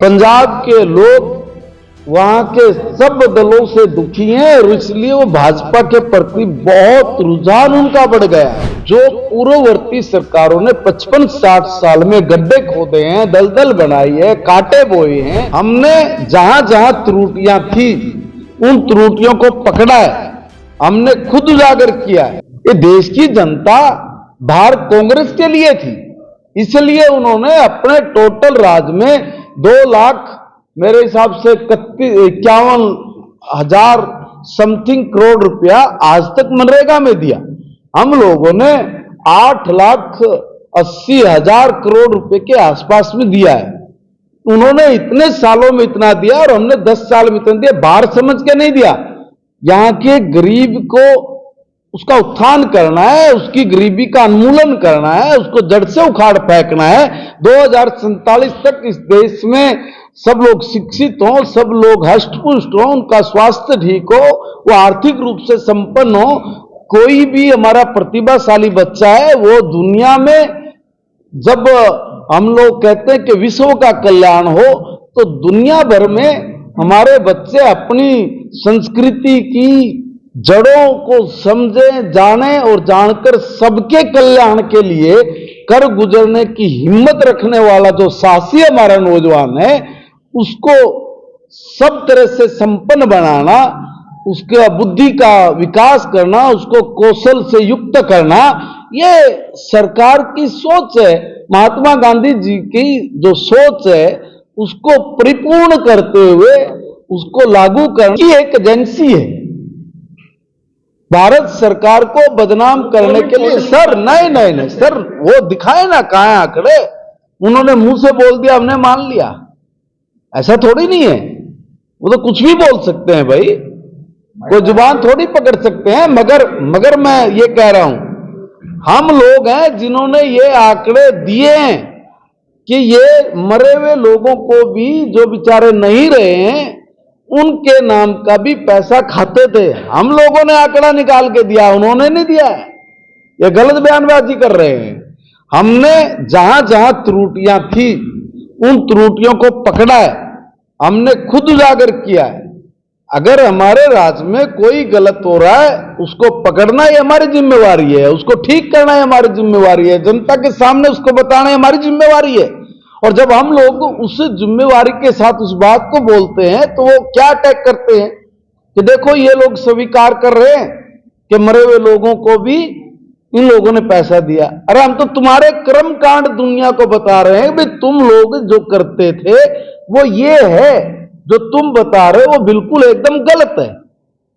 पंजाब के लोग वहां के सब दलों से दुखी हैं और इसलिए वो भाजपा के प्रति बहुत रुझान उनका बढ़ गया है। जो पूर्ववर्ती सरकारों ने 55-60 साल में गड्ढे खोदे हैं, दलदल बनाई है, कांटे बोए हैं, हमने जहां जहां त्रुटियां थी उन त्रुटियों को पकड़ा है, हमने खुद उजागर किया है। ये देश की जनता बाहर कांग्रेस के लिए थी, इसलिए उन्होंने अपने टोटल राज में 2 लाख मेरे हिसाब से 51,000 समथिंग करोड़ रुपया आज तक मनरेगा में दिया। हम लोगों ने 8,80,000 करोड़ रुपए के आसपास में दिया है। उन्होंने इतने सालों में इतना दिया और हमने 10 साल में इतना दिया। बाहर समझ के नहीं दिया। यहां के गरीब को उसका उत्थान करना है, उसकी गरीबी का उन्मूलन करना है, उसको जड़ से उखाड़ फेंकना है। 2047 तक इस देश में सब लोग शिक्षित हों, सब लोग हष्ट-पुष्ट हों, उनका स्वास्थ्य ठीक हो, वो आर्थिक रूप से संपन्न हो। कोई भी हमारा प्रतिभाशाली बच्चा है वो दुनिया में, जब हम लोग कहते हैं कि विश्व का कल्याण हो, तो दुनिया भर में हमारे बच्चे अपनी संस्कृति की जड़ों को समझे, जाने और जानकर सबके कल्याण के लिए कर गुजरने की हिम्मत रखने वाला जो साहसी हमारा नौजवान है, उसको सब तरह से संपन्न बनाना, उसके बुद्धि का विकास करना, उसको कौशल से युक्त करना, ये सरकार की सोच है। महात्मा गांधी जी की जो सोच है उसको परिपूर्ण करते हुए उसको लागू करने की एक एजेंसी है। भारत सरकार को बदनाम करने के लिए सर नहीं सर, वो दिखाए ना कहां आंकड़े। उन्होंने मुंह से बोल दिया, हमने मान लिया, ऐसा थोड़ी नहीं है। वो तो कुछ भी बोल सकते हैं भाई, कोई जुबान थोड़ी पकड़ सकते हैं। मगर मैं ये कह रहा हूं, हम लोग हैं जिन्होंने ये आंकड़े दिए हैं कि ये मरे हुए लोगों को भी, जो बेचारे नहीं रहे हैं, उनके नाम का भी पैसा खाते थे। हम लोगों ने आंकड़ा निकाल के दिया, उन्होंने नहीं दिया है। ये गलत बयानबाजी कर रहे हैं। हमने जहां जहां त्रुटियां थी उन त्रुटियों को पकड़ा है, हमने खुद उजागर किया है। अगर हमारे राज्य में कोई गलत हो रहा है उसको पकड़ना ही हमारी जिम्मेवारी है, उसको ठीक करना ही हमारी जिम्मेवारी है, जनता के सामने उसको बताना हमारी जिम्मेवारी है। और जब हम लोग उस जिम्मेवारी के साथ उस बात को बोलते हैं तो वो क्या अटैक करते हैं कि देखो ये लोग स्वीकार कर रहे हैं कि मरे हुए लोगों को भी इन लोगों ने पैसा दिया। अरे हम तो तुम्हारे कर्म कांड दुनिया को बता रहे हैं, भाई तुम लोग जो करते थे वो ये है, जो तुम बता रहे हो वो बिल्कुल एकदम गलत है।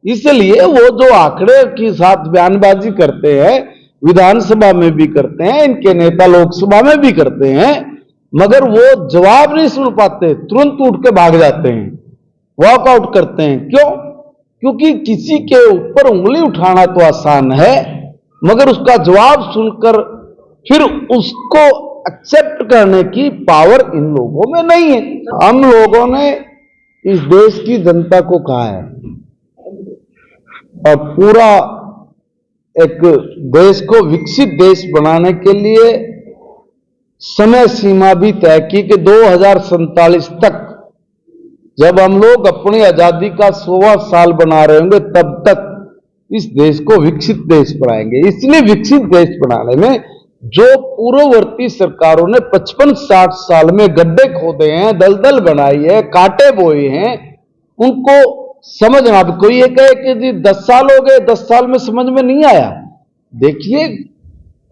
इसलिए वो जो आंकड़े के साथ बयानबाजी करते हैं, विधानसभा में भी करते हैं, इनके नेता लोकसभा में भी करते हैं, मगर वो जवाब नहीं सुन पाते, तुरंत उठ के भाग जाते हैं, वॉकआउट करते हैं। क्यों? क्योंकि किसी के ऊपर उंगली उठाना तो आसान है, मगर उसका जवाब सुनकर फिर उसको एक्सेप्ट करने की पावर इन लोगों में नहीं है। हम लोगों ने इस देश की जनता को कहा है और पूरा एक देश को विकसित देश बनाने के लिए समय सीमा भी तय की कि 2047 तक, जब हम लोग अपनी आजादी का 100वां साल बना रहे होंगे, तब तक इस देश को विकसित देश बनाएंगे। इसलिए विकसित देश बनाने में जो पूर्ववर्ती सरकारों ने 55-60 साल में गड्ढे खोदे हैं, दलदल बनाई है, कांटे बोए हैं, उनको समझना। कोई ये कहे कि जी 10 साल हो गए, 10 साल में समझ में नहीं आया। देखिए,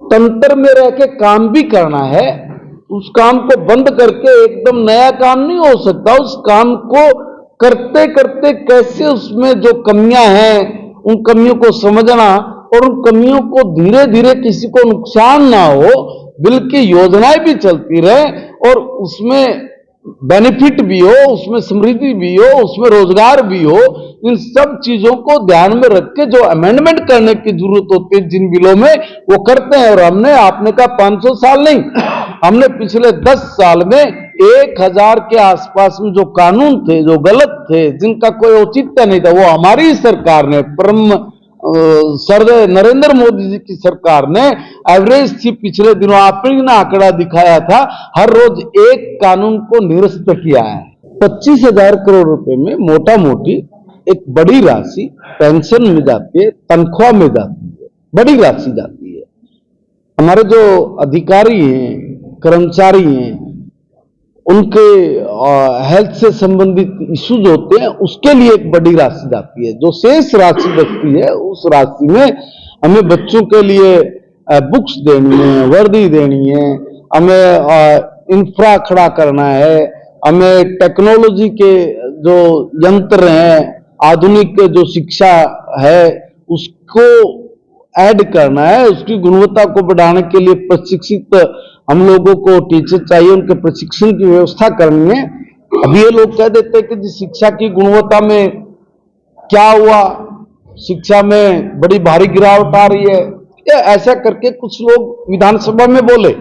तंत्र में रह के काम भी करना है, उस काम को बंद करके एकदम नया काम नहीं हो सकता। उस काम को करते करते कैसे उसमें जो कमियां हैं उन कमियों को समझना और उन कमियों को धीरे धीरे किसी को नुकसान ना हो, बल्कि योजनाएं भी चलती रहे और उसमें बेनिफिट भी हो, उसमें समृद्धि भी हो, उसमें रोजगार भी हो। इन सब चीजों को ध्यान में रख के जो अमेंडमेंट करने की जरूरत होती है जिन बिलों में, वो करते हैं। और हमने, आपने कहा 500 साल नहीं, हमने पिछले 10 साल में 1000 के आसपास में जो कानून थे, जो गलत थे, जिनका कोई औचित्य नहीं था, वो हमारी सरकार ने, परम सर नरेंद्र मोदी जी की सरकार ने एवरेज थी पिछले दिनों आपने ना आंकड़ा दिखाया था, हर रोज एक कानून को निरस्त किया है। 25,000 करोड़ रुपए में मोटा मोटी एक बड़ी राशि पेंशन में जाती है, तनख्वाह में जाती है, बड़ी राशि जाती है। हमारे जो अधिकारी हैं, कर्मचारी हैं, उनके हेल्थ से संबंधित इश्यूज होते हैं, उसके लिए एक बड़ी राशि जाती है। जो शेष राशि बचती है उस राशि में हमें बच्चों के लिए बुक्स देनी है, वर्दी देनी है, हमें इंफ्रा खड़ा करना है, हमें टेक्नोलॉजी के जो यंत्र हैं, आधुनिक जो शिक्षा है उसको ऐड करना है, उसकी गुणवत्ता को बढ़ाने के लिए प्रशिक्षित हम लोगों को टीचर चाहिए, उनके प्रशिक्षण की व्यवस्था करनी है। अभी ये लोग कह देते हैं कि शिक्षा की गुणवत्ता में क्या हुआ, शिक्षा में बड़ी भारी गिरावट आ रही है, ऐसा करके कुछ लोग विधानसभा में बोले।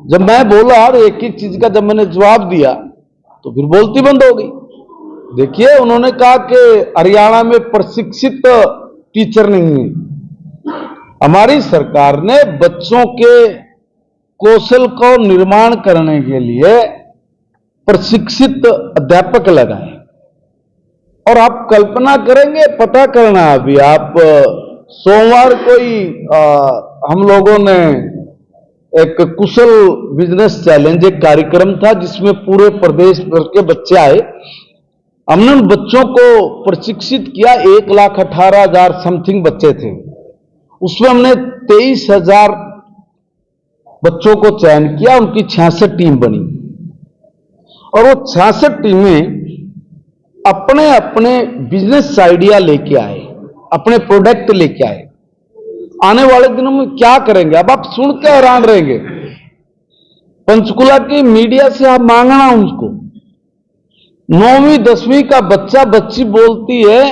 जब मैं बोला और एक एक चीज का जब मैंने जवाब दिया तो फिर बोलती बंद हो गई। देखिए, उन्होंने कहा कि हरियाणा में प्रशिक्षित टीचर नहीं है। हमारी सरकार ने बच्चों के कौशल को निर्माण करने के लिए प्रशिक्षित अध्यापक लगाए। और आप कल्पना करेंगे, पता करना अभी आप, सोमवार को ही हम लोगों ने एक कुशल बिजनेस चैलेंज एक कार्यक्रम था जिसमें पूरे प्रदेश भर के बच्चे आए। हमने उन बच्चों को प्रशिक्षित किया। 1,18,000 समथिंग बच्चे थे, उसमें हमने 23,000 बच्चों को चयन किया। उनकी 66 टीम बनी और वो 66 टीमें अपने अपने बिजनेस आइडिया लेके आए, अपने प्रोडक्ट लेके आए। आने वाले दिनों में क्या करेंगे अब आप सुन के हैरान रहेंगे। पंचकुला की मीडिया से आप मांगना उनको, 9वीं 10वीं का बच्चा बच्ची बोलती है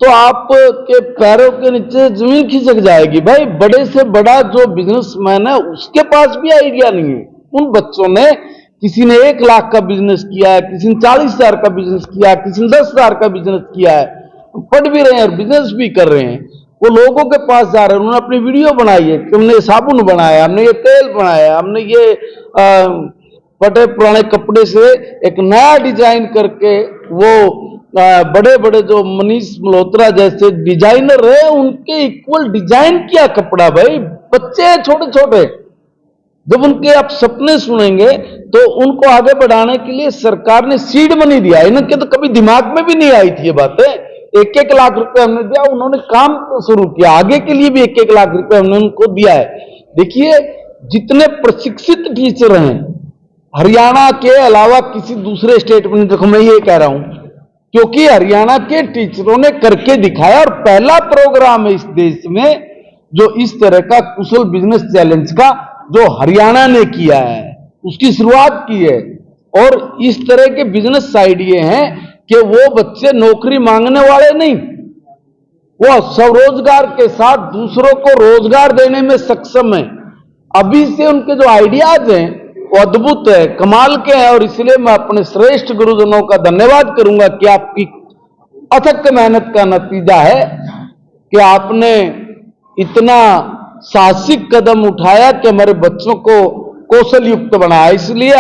तो आपके पैरों के नीचे जमीन खिसक जाएगी। भाई, बड़े से बड़ा जो बिजनेसमैन है उसके पास भी आइडिया नहीं है। उन बच्चों ने, किसी ने 1 लाख का बिजनेस किया है, किसी ने 40,000 का बिजनेस किया है, किसी ने 10,000 का बिजनेस किया है, पढ़ भी रहे हैं और बिजनेस भी कर रहे हैं। वो लोगों के पास जा रहे हैं, उन्होंने अपनी वीडियो बनाई है कि हमने साबुन बनाया, हमने ये तेल बनाया, हमने ये फटे पुराने कपड़े से एक नया डिजाइन करके, वो बड़े बड़े जो मनीष मल्होत्रा जैसे डिजाइनर है उनके इक्वल डिजाइन किया कपड़ा। भाई, बच्चे छोटे छोटे, जब उनके आप सपने सुनेंगे तो उनको आगे बढ़ाने के लिए सरकार ने सीड मनी दिया। इनके तो कभी दिमाग में भी नहीं आई थी ये बातें। 1-1 लाख रुपए हमने दिया, उन्होंने काम शुरू किया, आगे के लिए भी 1-1 लाख रुपए हमने उनको दिया है। देखिए, जितने प्रशिक्षित टीचर हैं हरियाणा के अलावा किसी दूसरे स्टेट में, देखो मैं ये कह रहा हूं क्योंकि हरियाणा के टीचरों ने करके दिखाया और पहला प्रोग्राम है इस देश में जो इस तरह का कुशल बिजनेस चैलेंज का जो हरियाणा ने किया है, उसकी शुरुआत की है। और इस तरह के बिजनेस आइडिया हैं कि वो बच्चे नौकरी मांगने वाले नहीं, वो स्वरोजगार के साथ दूसरों को रोजगार देने में सक्षम है। अभी से उनके जो आइडियाज हैं वो अद्भुत है, कमाल के हैं। और इसलिए मैं अपने श्रेष्ठ गुरुजनों का धन्यवाद करूंगा कि आपकी अथक मेहनत का नतीजा है कि आपने इतना साहसिक कदम उठाया कि हमारे बच्चों को कौशल युक्त बनाया। इसलिए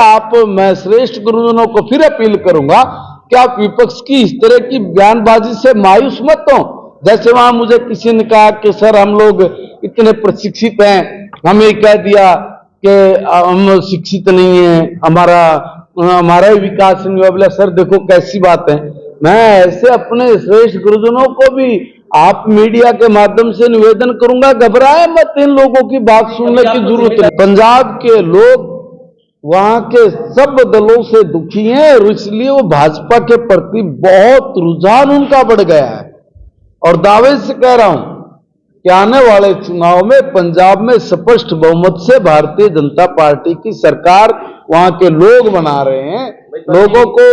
मैं श्रेष्ठ गुरुजनों को फिर अपील करूंगा कि आप विपक्ष की इस तरह की बयानबाजी से मायूस मत हो। जैसे वहां मुझे किसी ने कहा कि सर हम लोग इतने प्रशिक्षित हैं, हमें कह दिया कि हम शिक्षित नहीं है, हमारा ही विकास नहीं हुआ। बोला सर देखो कैसी बात है। मैं ऐसे अपने श्रेष्ठ गुरुजनों को भी आप मीडिया के माध्यम से निवेदन करूंगा, घबराए मत, इन लोगों की बात सुनने की जरूरत है। पंजाब के लोग वहां के सब दलों से दुखी हैं और इसलिए वो भाजपा के प्रति बहुत रुझान उनका बढ़ गया है। और दावे से कह रहा हूं कि आने वाले चुनाव में पंजाब में स्पष्ट बहुमत से भारतीय जनता पार्टी की सरकार वहां के लोग बना रहे हैं। लोगों को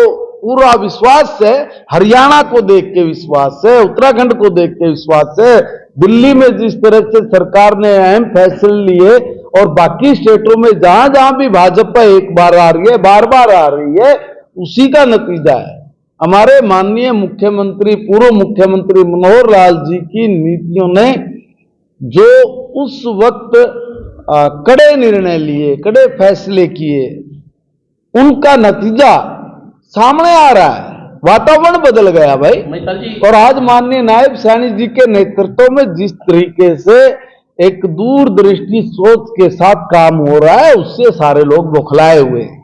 पूरा विश्वास है, हरियाणा को देख के विश्वास है, उत्तराखंड को देख के विश्वास है। दिल्ली में जिस तरह से सरकार ने अहम फैसले लिए और बाकी स्टेटों में जहां जहां भी भाजपा एक बार आ रही है, बार बार आ रही है, उसी का नतीजा है। हमारे माननीय मुख्यमंत्री, पूर्व मुख्यमंत्री मनोहर लाल जी की नीतियों ने जो उस वक्त कड़े निर्णय लिए, कड़े फैसले किए, उनका नतीजा सामने आ रहा है। वातावरण बदल गया भाई। और आज माननीय नायब सैनी जी के नेतृत्व में जिस तरीके से एक दूरदृष्टि सोच के साथ काम हो रहा है, उससे सारे लोग बौखलाए हुए हैं।